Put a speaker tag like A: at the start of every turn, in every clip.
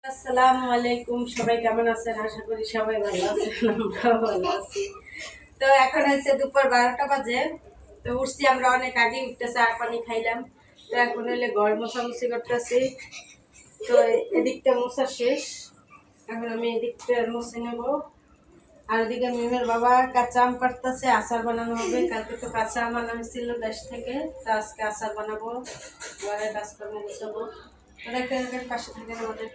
A: আসসালামু আলাইকুম, সবাই কেমন আছেন? আশা করি সবাই ভালো আছেন, আমরাও ভালো আছি। তো এখন হচ্ছে দুপুর 12টা বাজে। তো উঠছি আমরা অনেক আগে, উঠতে চা পানি খাইলাম। তো এখন হলে ঘর মোছামুছি করতেছি। তো এদিকটা মোছা শেষ, এখন আমি এদিকটা মুছে নেব। আর ওদিকে মিমের বাবা কাঁচা আম কাটতেছে, আচার বানানো হবে। কালকে তো কাঁচা আম আনা হয়েছিল দেশ থেকে, তো আজকে আচার বানাবো, ঘরের কাজকর্ম গুছাবো। তো দেখেন পাশে থাকেন আমাদের।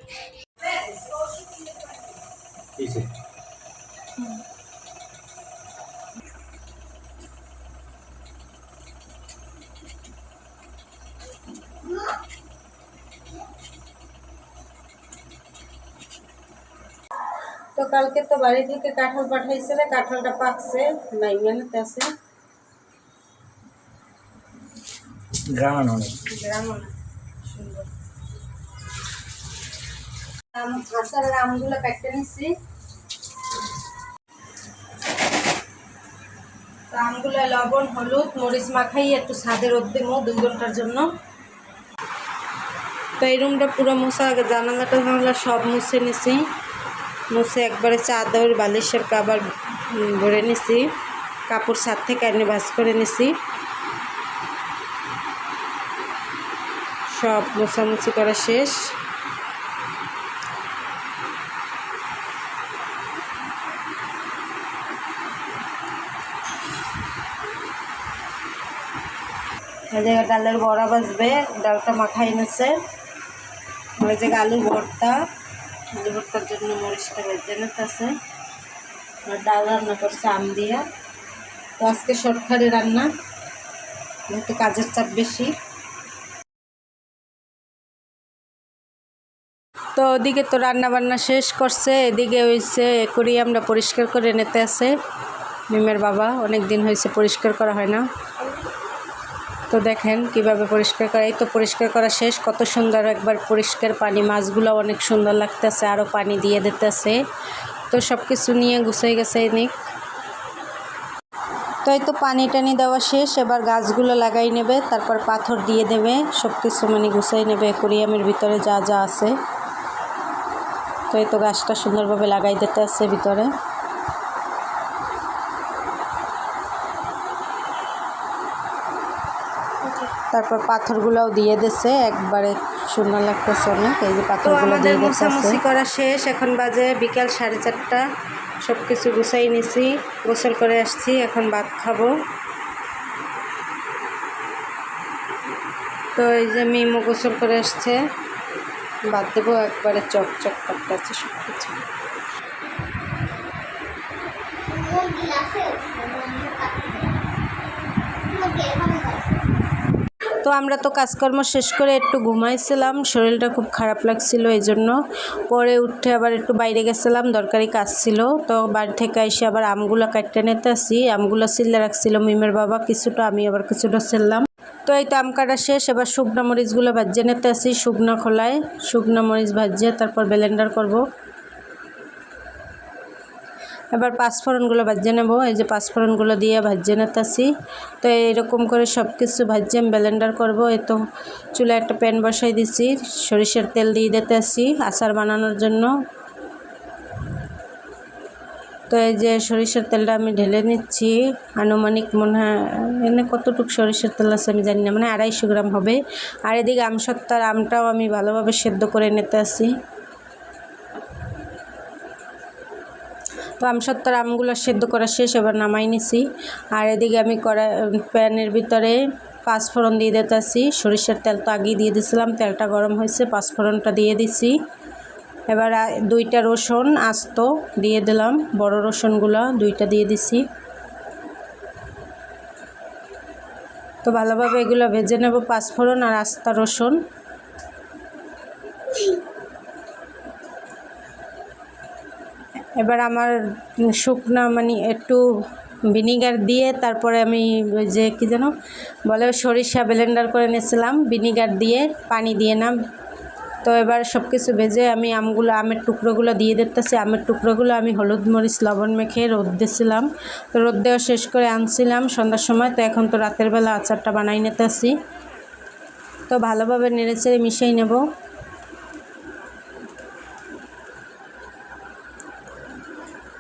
A: তো কালকে তো বাড়ি থেকে কাঁঠাল পাঠাইছিল, কাঁঠালটা পাকছে, বাইগানিতে আছে। আচারের আমগুলো কাটতে নিচ্ছি। তো আমগুলো লবণ হলুদ মরিচ মাখাই একটু ছাদে রোদ দেবো 2 ঘন্টার জন্য। তো এই রুমটা পুরো মোছা, জানালাটা সব মুছে নিছি। মুছে একবারে চাদর বালিশের কাবার ভরে নিছি, কাপড় ছাদ থেকে এনে ভাঁজ করে নিছি। সব মোছামুছি করা শেষ। ডালের বড়া বাজবে, ডালটা মাখাই নিচ্ছে। ওই যে আলু ভর্তার জন্য মরিচটা ভেজে নিতেছে। আর ডাল রান্না করছে আম দিয়া। তো আজকে সরকারি রান্না, যেহেতু কাজের চাপ বেশি। তো ওদিকে তো রান্না বান্না শেষ করছে, এদিকে হয়েছে আমরা পরিষ্কার করে নিতে আছে মিমের বাবা। অনেক দিন হয়েছে পরিষ্কার করা হয় না। তো দেখেন কিভাবে পরিষ্কার করা। এই তো পরিষ্কার করা শেষ। কত সুন্দর একবার পরিষ্কার পানি, মাছগুলো অনেক সুন্দর লাগতেছে, আরও পানি দিয়ে দিতেছে। তো সব কিছু নিয়ে গুছাই গেছে নিক। তো এই তো পানি টানি দেওয়া শেষ, এবার গাছগুলো লাগাই নেবে, তারপর পাথর দিয়ে দেবে, সব কিছু মানে গুছাই নেবে অ্যাকোয়ারিয়ামের ভিতরে যা যা আছে। তো এই তো গাছটা সুন্দরভাবে লাগাই দিতে আছে ভিতরে। তারপর পাথরগুলোও দিয়ে দিচ্ছে, একবারে সুন্দর লাগতেছে অনেক। এই যে পাথরগুলো দিয়ে দিচ্ছে। মোছামুছি করা শেষ, এখন বাজে বিকাল 4:30। সব কিছু গুছাই নিছি, গোসল করে আসছি, এখন ভাত খাবো। তো এই যে মিমো গোসল করে আসছে, ভাত দেবো। একবারে চকচক করতেছে সব কিছু। তো আমরা তো কাজকর্ম শেষ করে একটু ঘুমাইছিলাম, শরীরটা খুব খারাপ লাগছিল, এই জন্য পরে উঠে আবার একটু বাইরে গেছিলাম, দরকারি কাজ ছিল। তো বাড়ি থেকে এসে আবার আমগুলো কাটতে নিতে আসি। আমগুলো ছিললে রাখছিল মিমের বাবা কিছুটা, আমি আবার কিছুটা ছিললাম। তো এই তো আম কাটা শেষ, এবার শুকনো মরিচগুলো ভাজিয়ে নিতে আসি। শুকনো খোলায় শুকনো মরিচ ভাজিয়ে তারপর ব্লেন্ডার করব। এবার পাঁচফোড়নগুলো ভাজিয়ে নেব। এই যে পাঁচফোড়নগুলো দিয়ে ভাজিয়ে নিতেছি। তো এরকম করে সব কিছু ভাজিয়ে আমি ব্লেন্ডার করব। এই তো চুলায় একটা প্যান বসাই দিছি, সরিষার তেল দিয়ে দিতেছি আচার বানানোর জন্য। তো এই যে সরিষার তেলটা আমি ঢেলে নিচ্ছি। আনুমানিক মনে হয় এনে কতটুকু সরিষার তেল আছে আমি জানি না, মানে 250 গ্রাম হবে। আর এদিকে আমসত্ত্বার আমটাও আমি ভালোভাবে সেদ্ধ করে নিতে আসি। তো আমসত্ত্বার আমগুলো সেদ্ধ করা শেষ, এবার নামাই নিছি। আর এদিকে আমি প্যানের ভিতরে পাঁচফোড়ন দিয়ে দিতেছি। সরিষার তেল তো আগেই দিয়ে দিয়েছিলাম, তেলটা গরম হয়েছে, পাঁচফোড়নটা দিয়ে দিছি। এবার 2টা রসুন আস্ত দিয়ে দিলাম, বড় রসুনগুলো 2টা দিয়ে দিছি। তো ভালোভাবে এগুলো ভেজে নেব, পাঁচফোড়ন আর আস্তা রসুন। এবার আমার শুকনা মানে একটু ভিনিগার দিয়ে তারপরে আমি ওই যে কী যেন বলে সরিষা ব্লেন্ডার করে নিয়েছিলাম, ভিনিগার দিয়ে, পানি দিয়ে না। তো এবার সব কিছু ভেজে আমি আমের টুকরোগুলো দিয়ে দিতেছি। আমের টুকরোগুলো আমি হলুদ মরিচ লবণ মেখে রোদ দিয়েছিলাম। তো রোদ দেওয়া শেষ করে আনছিলাম সন্ধ্যার সময়। তো এখন তো রাতের বেলা আচারটা বানাই নিতেছি। তো ভালোভাবে নেড়েচেড়ে মিশিয়ে নেব।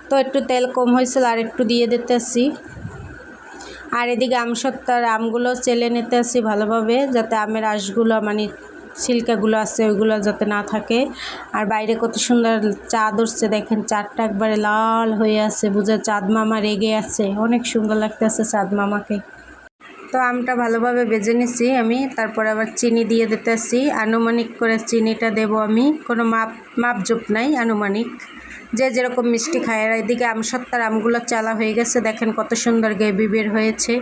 A: তো একটু তেল কম হয়েছিল আর একটু দিয়ে দিতেছি। আর এদিকে আমসত্ত্বার আমগুলো চেলে নিতে আসি ভালোভাবে, যাতে আমের আঁশগুলো মানে ছিলকাগুলো আছে ওইগুলো যাতে না থাকে। আর বাইরে কত সুন্দর চাঁদ উঠছে, দেখেন চাঁদটা একবারে লাল হয়ে আছে, বুঝে চাঁদ মামা রেগে আছে, অনেক সুন্দর লাগতেছে চাঁদ মামাকে। তো আমটা ভালোভাবে ভেজে নিছি আমি, তারপর আবার চিনি দিয়ে দিতেছি। আনুমানিক করে চিনিটা দেব আমি, কোনো মাপজোপ নাই, আনুমানিক যে যেরকম মিষ্টি খায়। আর এদিকে আমসত্ত্বার আমগুলো চালা হয়ে গেছে, দেখেন কত সুন্দর গ্রেভি বের হয়েছে।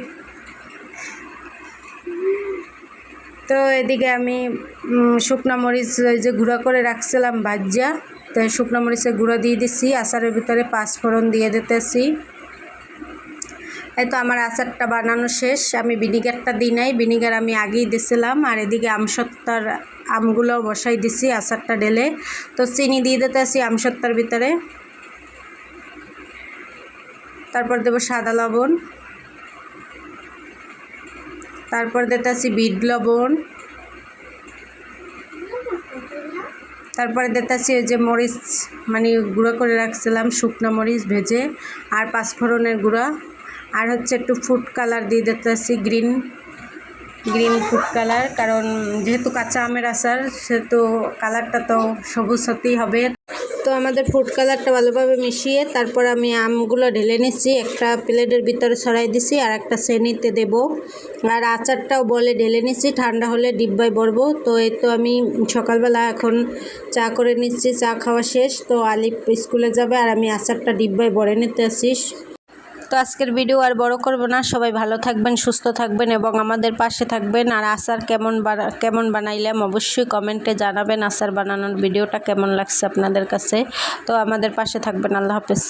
A: তো এদিকে আমি শুকনো মরিচ ওই যে গুঁড়া করে রাখছিলাম ভাজ্যা, তো শুকনো মরিচের গুঁড়ো দিয়ে দিচ্ছি। আচারের ভিতরে পাঁচফোড়ন দিয়ে দিতেছি। এই তো আমার আচারটা বানানো শেষ। আমি ভিনিগারটা দিই নাই, ভিনিগার আমি আগেই দিছিলাম। আর এদিকে আমসত্ত্বার আমগুলো বসাই দিছি আচারটা ঢেলে। তো চিনি দিয়ে দিতেছি আমসত্ত্বার ভিতরে, তারপর দেবো সাদা লবণ, তারপর দিতেছি বিট লবণ, তারপরে দিতেছি ওই যে মরিচ মানে গুঁড়ো করে রাখছিলাম শুকনো মরিচ ভেজে, আর পাঁচফোড়নের গুঁড়া, আর হচ্ছে একটু ফুড কালার দিয়ে দিতেছি, গ্রিন ফুড কালার, কারণ যেহেতু কাঁচা আমের আচার সেহেতু কালারটা তো সবুজ হতেই হবে। তো আমাদের ফুড কালারটা ভালোভাবে মিশিয়ে তারপর আমি আমগুলো ঢেলে নিচ্ছি, একটা প্লেটের ভিতরে ছড়াই দিছি আর একটা শ্রেণীতে দেব। আর আচারটাও বলে ঢেলে নিচ্ছি, ঠান্ডা হলে ডিব্বায় ভরবো। তো এই তো আমি সকালবেলা এখন চা করে নিচ্ছি, চা খাওয়া শেষ। তো আলিফ স্কুলে যাবে আর আমি আচারটা ডিব্বায় ভরে নিতে আসিস। তো আজকের ভিডিও আর বড় করব না, সবাই ভালো থাকবেন, সুস্থ থাকবেন এবং আমাদের পাশে থাকবেন। আর আচার কেমন বানাইলাম অবশ্যই কমেন্টে জানাবেন, আচার বানানোর ভিডিওটা কেমন লাগছে আপনাদের কাছে। তো আমাদের পাশে থাকবেন। আল্লাহ হাফেজ।